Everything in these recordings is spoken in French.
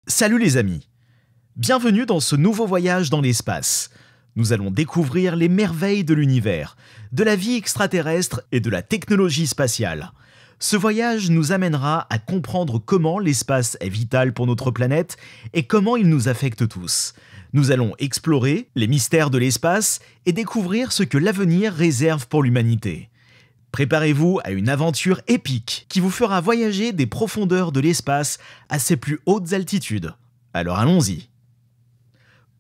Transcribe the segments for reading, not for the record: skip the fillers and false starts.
Salut les amis! Bienvenue dans ce nouveau voyage dans l'espace. Nous allons découvrir les merveilles de l'univers, de la vie extraterrestre et de la technologie spatiale. Ce voyage nous amènera à comprendre comment l'espace est vital pour notre planète et comment il nous affecte tous. Nous allons explorer les mystères de l'espace et découvrir ce que l'avenir réserve pour l'humanité. Préparez-vous à une aventure épique qui vous fera voyager des profondeurs de l'espace à ses plus hautes altitudes. Alors allons-y.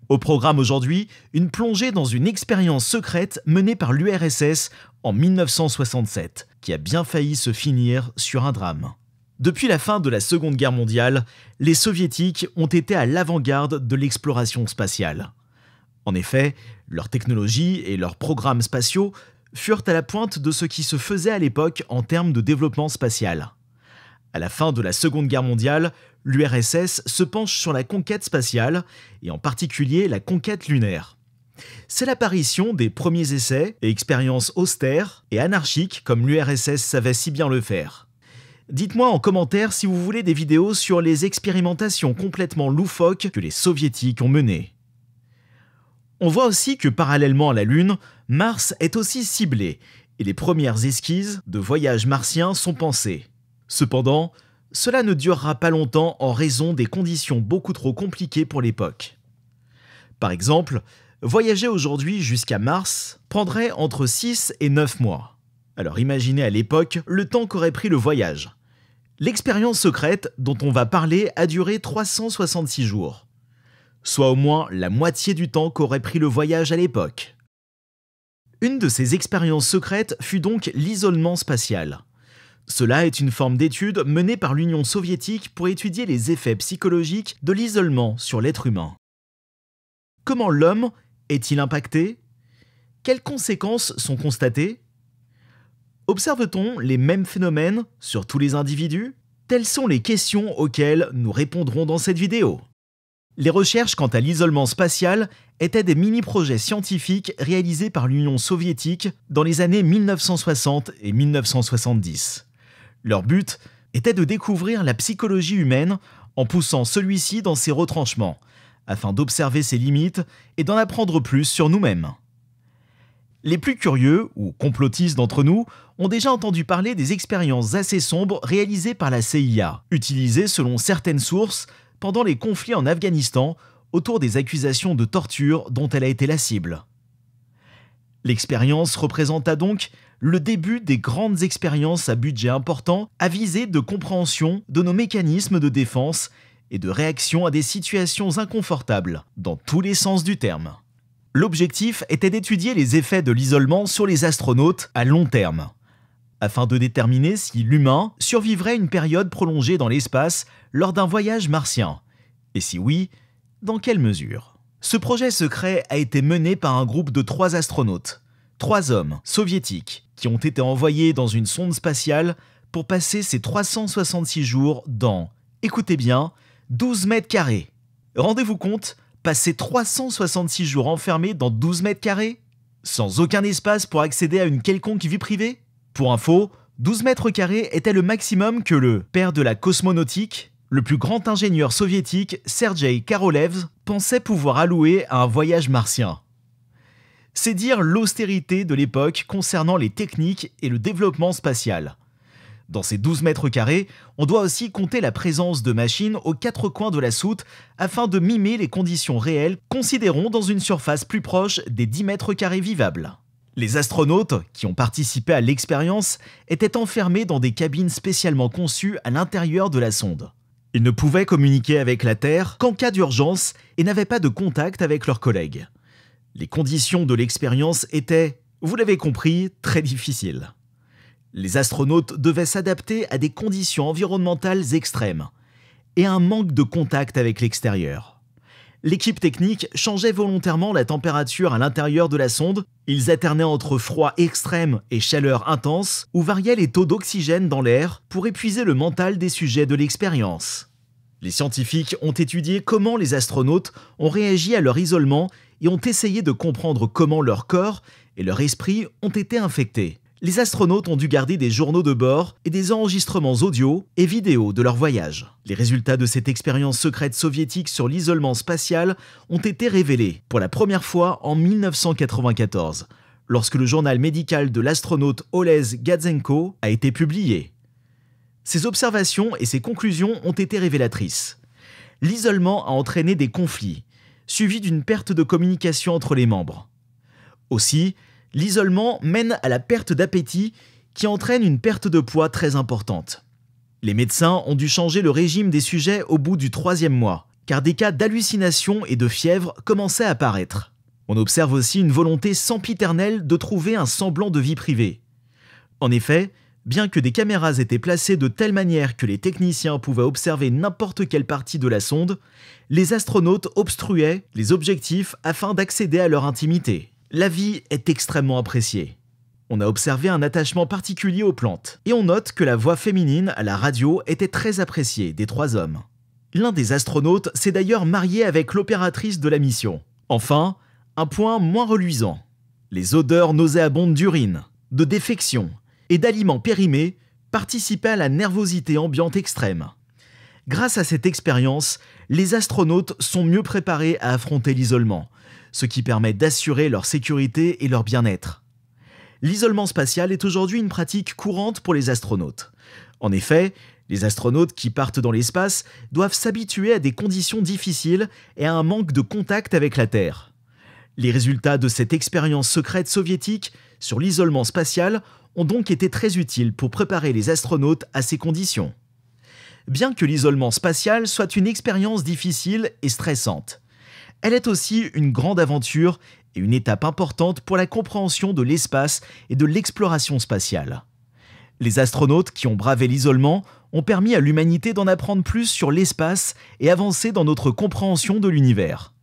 Au programme aujourd'hui, une plongée dans une expérience secrète menée par l'URSS en 1967, qui a bien failli se finir sur un drame. Depuis la fin de la Seconde Guerre mondiale, les Soviétiques ont été à l'avant-garde de l'exploration spatiale. En effet, leur technologie et leurs programmes spatiaux furent à la pointe de ce qui se faisait à l'époque en termes de développement spatial. À la fin de la Seconde Guerre mondiale, l'URSS se penche sur la conquête spatiale, et en particulier la conquête lunaire. C'est l'apparition des premiers essais et expériences austères et anarchiques comme l'URSS savait si bien le faire. Dites-moi en commentaire si vous voulez des vidéos sur les expérimentations complètement loufoques que les Soviétiques ont menées. On voit aussi que parallèlement à la Lune, Mars est aussi ciblé, et les premières esquisses de voyages martiens sont pensées. Cependant, cela ne durera pas longtemps en raison des conditions beaucoup trop compliquées pour l'époque. Par exemple, voyager aujourd'hui jusqu'à Mars prendrait entre 6 et 9 mois. Alors imaginez à l'époque le temps qu'aurait pris le voyage. L'expérience secrète dont on va parler a duré 366 jours. Soit au moins la moitié du temps qu'aurait pris le voyage à l'époque. Une de ces expériences secrètes fut donc l'isolement spatial. Cela est une forme d'étude menée par l'Union soviétique pour étudier les effets psychologiques de l'isolement sur l'être humain. Comment l'homme est-il impacté? Quelles conséquences sont constatées? Observe-t-on les mêmes phénomènes sur tous les individus? Telles sont les questions auxquelles nous répondrons dans cette vidéo. Les recherches quant à l'isolement spatial étaient des mini-projets scientifiques réalisés par l'Union soviétique dans les années 1960 et 1970. Leur but était de découvrir la psychologie humaine en poussant celui-ci dans ses retranchements, afin d'observer ses limites et d'en apprendre plus sur nous-mêmes. Les plus curieux ou complotistes d'entre nous ont déjà entendu parler des expériences assez sombres réalisées par la CIA, utilisées selon certaines sources pendant les conflits en Afghanistan autour des accusations de torture dont elle a été la cible. L'expérience représenta donc le début des grandes expériences à budget important à visée de compréhension de nos mécanismes de défense et de réaction à des situations inconfortables, dans tous les sens du terme. L'objectif était d'étudier les effets de l'isolement sur les astronautes à long terme, afin de déterminer si l'humain survivrait une période prolongée dans l'espace lors d'un voyage martien, et si oui, dans quelle mesure. Ce projet secret a été mené par un groupe de 3 astronautes, 3 hommes soviétiques, qui ont été envoyés dans une sonde spatiale pour passer ces 366 jours dans, écoutez bien, 12 mètres carrés. Rendez-vous compte, passer 366 jours enfermés dans 12 mètres carrés, sans aucun espace pour accéder à une quelconque vie privée? Pour info, 12 mètres carrés était le maximum que le père de la cosmonautique, le plus grand ingénieur soviétique Sergei Korolev, pensait pouvoir allouer à un voyage martien. C'est dire l'austérité de l'époque concernant les techniques et le développement spatial. Dans ces 12 mètres carrés, on doit aussi compter la présence de machines aux 4 coins de la soute afin de mimer les conditions réelles, considérons dans une surface plus proche des 10 mètres carrés vivables. Les astronautes qui ont participé à l'expérience étaient enfermés dans des cabines spécialement conçues à l'intérieur de la sonde. Ils ne pouvaient communiquer avec la Terre qu'en cas d'urgence et n'avaient pas de contact avec leurs collègues. Les conditions de l'expérience étaient, vous l'avez compris, très difficiles. Les astronautes devaient s'adapter à des conditions environnementales extrêmes et à un manque de contact avec l'extérieur. L'équipe technique changeait volontairement la température à l'intérieur de la sonde, ils alternaient entre froid extrême et chaleur intense, où variaient les taux d'oxygène dans l'air pour épuiser le mental des sujets de l'expérience. Les scientifiques ont étudié comment les astronautes ont réagi à leur isolement et ont essayé de comprendre comment leur corps et leur esprit ont été infectés. les astronautes ont dû garder des journaux de bord et des enregistrements audio et vidéo de leur voyage. Les résultats de cette expérience secrète soviétique sur l'isolement spatial ont été révélés pour la première fois en 1994, lorsque le journal médical de l'astronaute Oles Gatsenko a été publié. Ces observations et ces conclusions ont été révélatrices. L'isolement a entraîné des conflits, suivis d'une perte de communication entre les membres. Aussi, l'isolement mène à la perte d'appétit qui entraîne une perte de poids très importante. Les médecins ont dû changer le régime des sujets au bout du 3e mois, car des cas d'hallucination et de fièvre commençaient à apparaître. On observe aussi une volonté sempiternelle de trouver un semblant de vie privée. En effet, bien que des caméras étaient placées de telle manière que les techniciens pouvaient observer n'importe quelle partie de la sonde, les astronautes obstruaient les objectifs afin d'accéder à leur intimité. La vie est extrêmement appréciée. On a observé un attachement particulier aux plantes, et on note que la voix féminine à la radio était très appréciée des 3 hommes. L'un des astronautes s'est d'ailleurs marié avec l'opératrice de la mission. Enfin, un point moins reluisant. Les odeurs nauséabondes d'urine, de défection et d'aliments périmés participaient à la nervosité ambiante extrême. Grâce à cette expérience, les astronautes sont mieux préparés à affronter l'isolement, ce qui permet d'assurer leur sécurité et leur bien-être. L'isolement spatial est aujourd'hui une pratique courante pour les astronautes. En effet, les astronautes qui partent dans l'espace doivent s'habituer à des conditions difficiles et à un manque de contact avec la Terre. Les résultats de cette expérience secrète soviétique sur l'isolement spatial ont donc été très utiles pour préparer les astronautes à ces conditions. Bien que l'isolement spatial soit une expérience difficile et stressante, elle est aussi une grande aventure et une étape importante pour la compréhension de l'espace et de l'exploration spatiale. Les astronautes qui ont bravé l'isolement ont permis à l'humanité d'en apprendre plus sur l'espace et avancer dans notre compréhension de l'univers.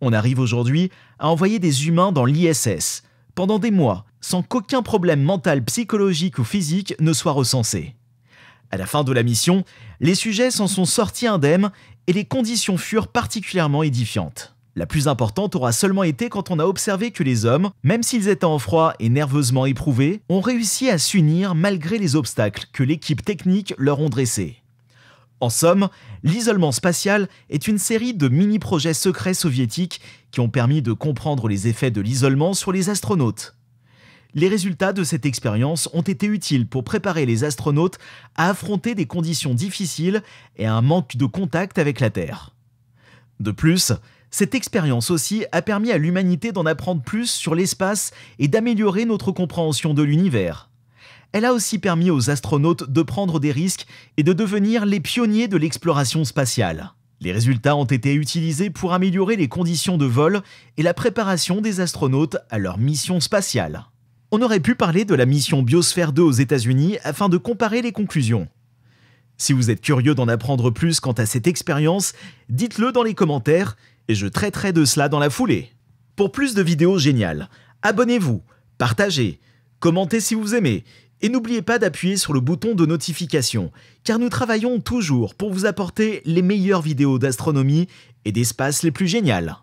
On arrive aujourd'hui à envoyer des humains dans l'ISS pendant des mois sans qu'aucun problème mental, psychologique ou physique ne soit recensé. À la fin de la mission, les sujets s'en sont sortis indemnes et les conditions furent particulièrement édifiantes. La plus importante aura seulement été quand on a observé que les hommes, même s'ils étaient en froid et nerveusement éprouvés, ont réussi à s'unir malgré les obstacles que l'équipe technique leur ont dressés. En somme, l'isolement spatial est une série de mini-projets secrets soviétiques qui ont permis de comprendre les effets de l'isolement sur les astronautes. Les résultats de cette expérience ont été utiles pour préparer les astronautes à affronter des conditions difficiles et un manque de contact avec la Terre. De plus, cette expérience aussi a permis à l'humanité d'en apprendre plus sur l'espace et d'améliorer notre compréhension de l'univers. Elle a aussi permis aux astronautes de prendre des risques et de devenir les pionniers de l'exploration spatiale. Les résultats ont été utilisés pour améliorer les conditions de vol et la préparation des astronautes à leur mission spatiale. On aurait pu parler de la mission Biosphère 2 aux États-Unis afin de comparer les conclusions. Si vous êtes curieux d'en apprendre plus quant à cette expérience, dites-le dans les commentaires et je traiterai de cela dans la foulée. Pour plus de vidéos géniales, abonnez-vous, partagez, commentez si vous aimez et n'oubliez pas d'appuyer sur le bouton de notification car nous travaillons toujours pour vous apporter les meilleures vidéos d'astronomie et d'espace les plus géniales.